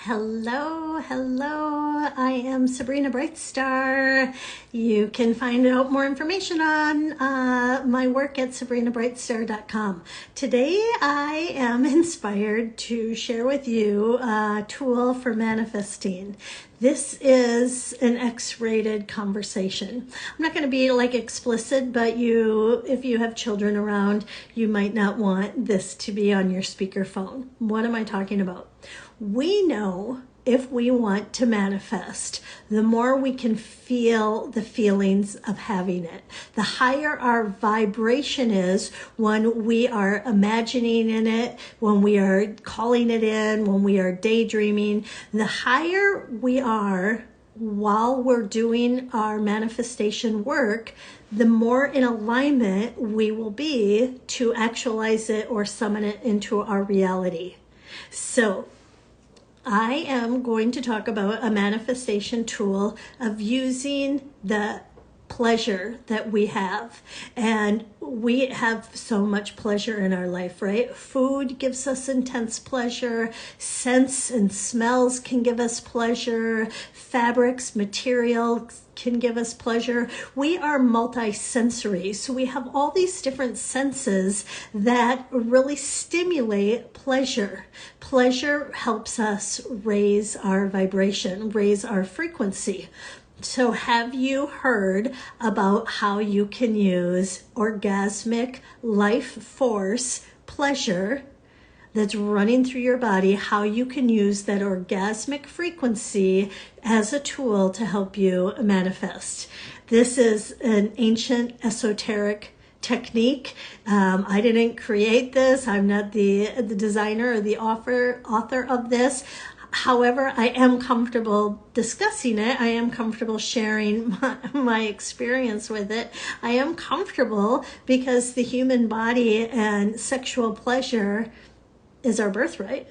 Hello, hello. I am Sabrina Brightstar. You can find out more information on my work at sabrinabrightstar.com. Today I am inspired to share with you a tool for manifesting. This is an X-rated conversation. I'm not going to be like explicit, but if you have children around, you might not want this to be on your speakerphone. What am I talking about? We know if we want to manifest, the more we can feel the feelings of having it. The higher our vibration is when we are imagining in it, when we are calling it in, when we are daydreaming, the higher we are while we're doing our manifestation work, the more in alignment we will be to actualize it or summon it into our reality. So, I am going to talk about a manifestation tool of using the pleasure that we have. And we have so much pleasure in our life, right? Food gives us intense pleasure. Scents and smells can give us pleasure. Fabrics, materials can give us pleasure. We are multi-sensory, so we have all these different senses that really stimulate pleasure. Pleasure helps us raise our vibration, raise our frequency. So have you heard about how you can use orgasmic life force pleasure that's running through your body, how you can use that orgasmic frequency as a tool to help you manifest? This is an ancient esoteric technique. I didn't create this. I'm not the designer or the author of this. However, I am comfortable discussing it. I am comfortable sharing my experience with it. I am comfortable because the human body and sexual pleasure is our birthright,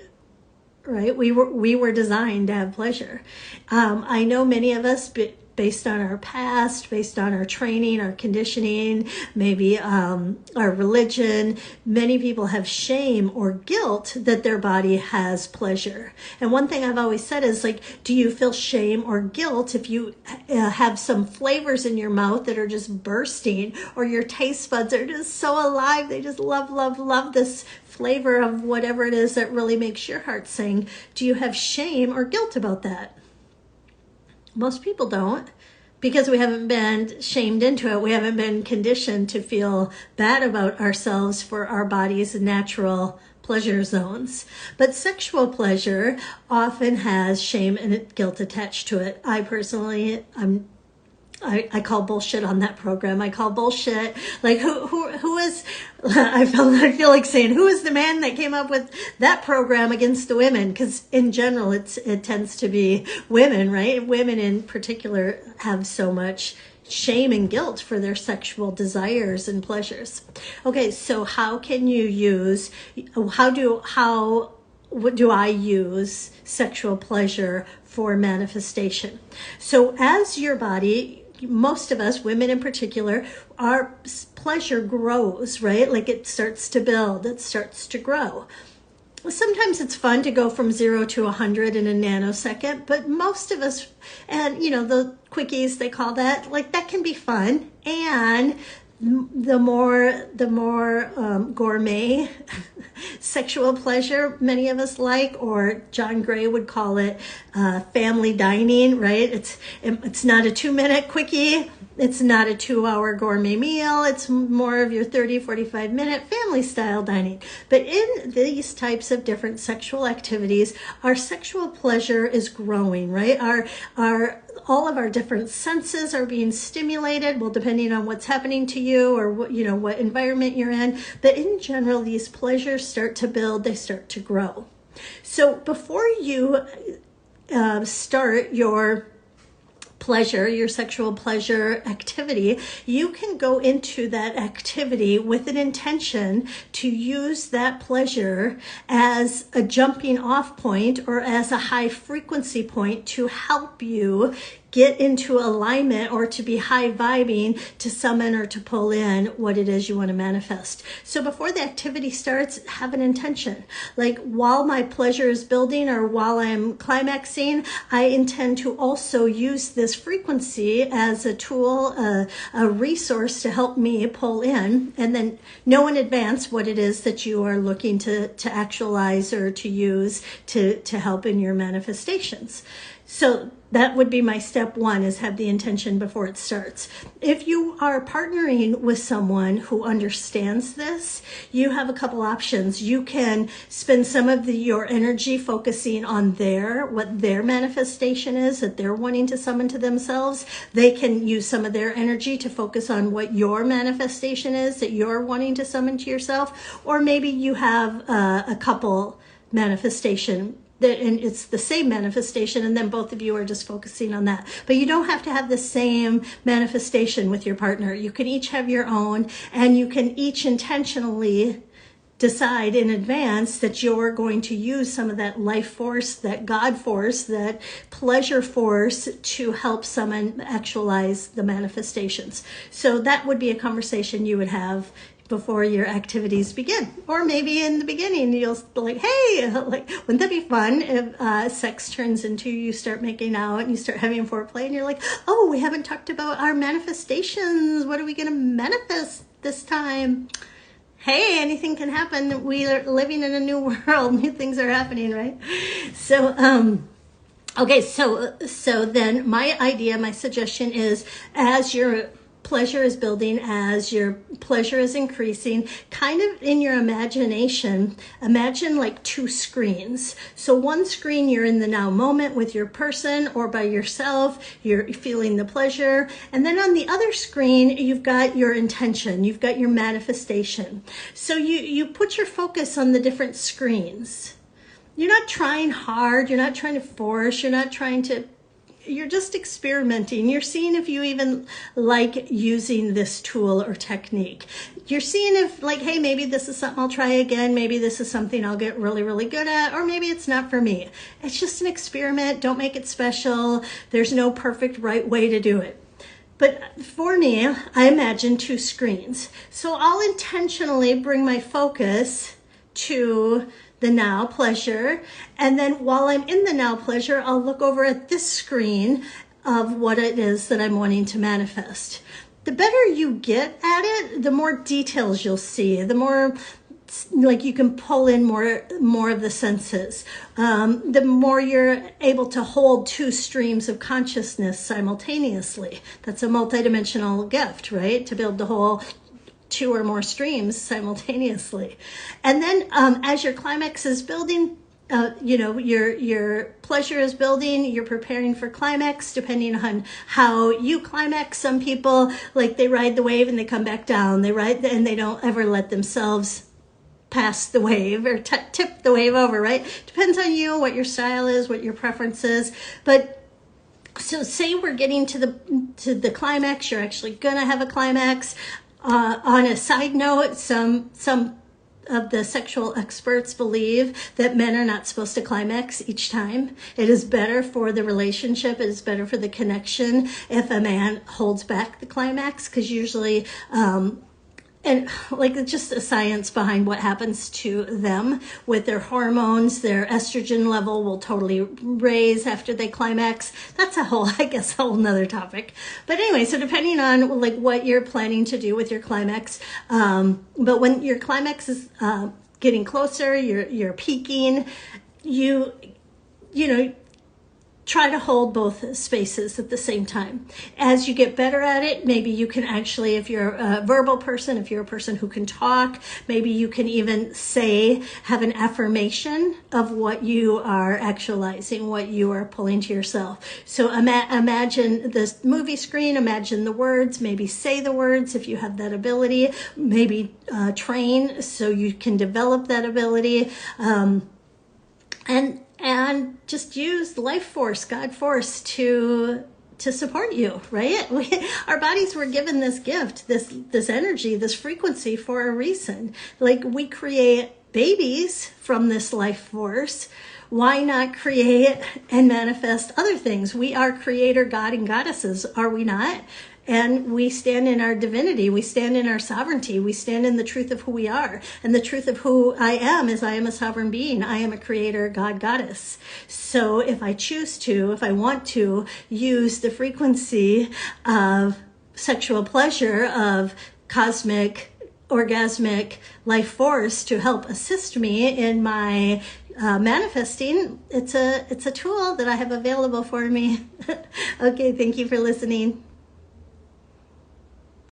right? We were designed to have pleasure. I know many of us, based on our past, based on our training, our conditioning, maybe our religion, many people have shame or guilt that their body has pleasure. And one thing I've always said is, like, do you feel shame or guilt if you have some flavors in your mouth that are just bursting, or your taste buds are just so alive, they just love this flavor of whatever it is that really makes your heart sing? Do you have shame or guilt about that? Most people don't, because we haven't been shamed into it. We haven't been conditioned to feel bad about ourselves for our body's natural pleasure zones. But sexual pleasure often has shame and guilt attached to it. I personally, I call bullshit on that program. I call bullshit. Like, who is, I feel like saying, who is the man that came up with that program against the women? Because in general, it tends to be women, right? Women in particular have so much shame and guilt for their sexual desires and pleasures. Okay, so how can you use, what do I use sexual pleasure for manifestation? So as your body, most of us, women in particular, our pleasure grows, right? Like, it starts to build, it starts to grow. Sometimes it's fun to go from 0 to 100 in a nanosecond, but most of us, and the quickies, they call that, like, that can be fun. And the more gourmet sexual pleasure many of us like, or John Gray would call it family dining, right? It's not a 2-minute quickie. It's not a 2-hour gourmet meal. It's more of your 30, 45-minute family style dining. But in these types of different sexual activities, our sexual pleasure is growing, right? All of our different senses are being stimulated, well, depending on what's happening to you or what environment you're in. But in general, these pleasures start to build, they start to grow. So before you start your pleasure, your sexual pleasure activity, you can go into that activity with an intention to use that pleasure as a jumping off point or as a high frequency point to help you get into alignment or to be high vibing to summon or to pull in what it is you want to manifest. So before the activity starts, have an intention. Like while my pleasure is building or while I'm climaxing, I intend to also use this frequency as a tool, a resource to help me pull in, and then know in advance what it is that you are looking to actualize or to use to help in your manifestations. So that would be my step one, is have the intention before it starts. If you are partnering with someone who understands this, you have a couple options. You can spend some of your energy focusing on what their manifestation is that they're wanting to summon to themselves. They can use some of their energy to focus on what your manifestation is that you're wanting to summon to yourself. Or maybe you have a couple manifestation and it's the same manifestation, and then both of you are just focusing on that. But you don't have to have the same manifestation with your partner. You can each have your own, and you can each intentionally decide in advance that you're going to use some of that life force, that God force, that pleasure force to help someone actualize the manifestations. So that would be a conversation you would have before your activities begin. Or maybe in the beginning you'll like, hey, like, wouldn't that be fun if sex turns into you start making out and you start having foreplay and you're like, oh, we haven't talked about our manifestations. What are we going to manifest this time? Hey, anything can happen. We are living in a new world. New things are happening, right? So, okay, so then my suggestion is, as your pleasure is building, as your pleasure is increasing, kind of in your imagination, imagine like two screens. So one screen, you're in the now moment with your person or by yourself, you're feeling the pleasure. And then on the other screen, you've got your intention, you've got your manifestation. So you put your focus on the different screens. You're not trying hard, you're not trying to force, you're just experimenting. You're seeing if you even like using this tool or technique. You're seeing if like, hey, maybe this is something I'll try again. Maybe this is something I'll get really, really good at, or maybe it's not for me. It's just an experiment. Don't make it special. There's no perfect right way to do it. But for me, I imagine two screens. So I'll intentionally bring my focus to the now pleasure, and then while I'm in the now pleasure, I'll look over at this screen of what it is that I'm wanting to manifest. The better you get at it, the more details you'll see, the more like you can pull in more of the senses, the more you're able to hold two streams of consciousness simultaneously. That's a multidimensional gift, right? To build the whole two or more streams simultaneously. And then as your climax is building, your pleasure is building, you're preparing for climax, depending on how you climax. Some people, like, they ride the wave and they come back down. They ride and they don't ever let themselves pass the wave or tip the wave over, right? Depends on you, what your style is, what your preference is. But so say we're getting to the climax, you're actually gonna have a climax. On a side note, some of the sexual experts believe that men are not supposed to climax each time. It is better for the relationship, it is better for the connection if a man holds back the climax, because usually, and like it's just a science behind what happens to them with their hormones. Their estrogen level will totally raise after they climax. That's a whole nother topic. But anyway, so depending on like what you're planning to do with your climax, but when your climax is getting closer, you're peaking, you try to hold both spaces at the same time. As you get better at it, maybe you can actually, if you're a verbal person, if you're a person who can talk, maybe you can even have an affirmation of what you are actualizing, what you are pulling to yourself. So imagine this movie screen, imagine the words, maybe say the words if you have that ability, maybe train so you can develop that ability. And just use life force, God force to support you, right? Our bodies were given this gift, this energy, this frequency for a reason. Like, we create babies from this life force, why not create and manifest other things? We are creator God and goddesses, are we not? And we stand in our divinity. We stand in our sovereignty. We stand in the truth of who we are. And the truth of who I am is I am a sovereign being. I am a creator, God, goddess. So if I choose to, if I want to use the frequency of sexual pleasure, of cosmic, orgasmic life force to help assist me in my manifesting, it's a tool that I have available for me. Okay, thank you for listening.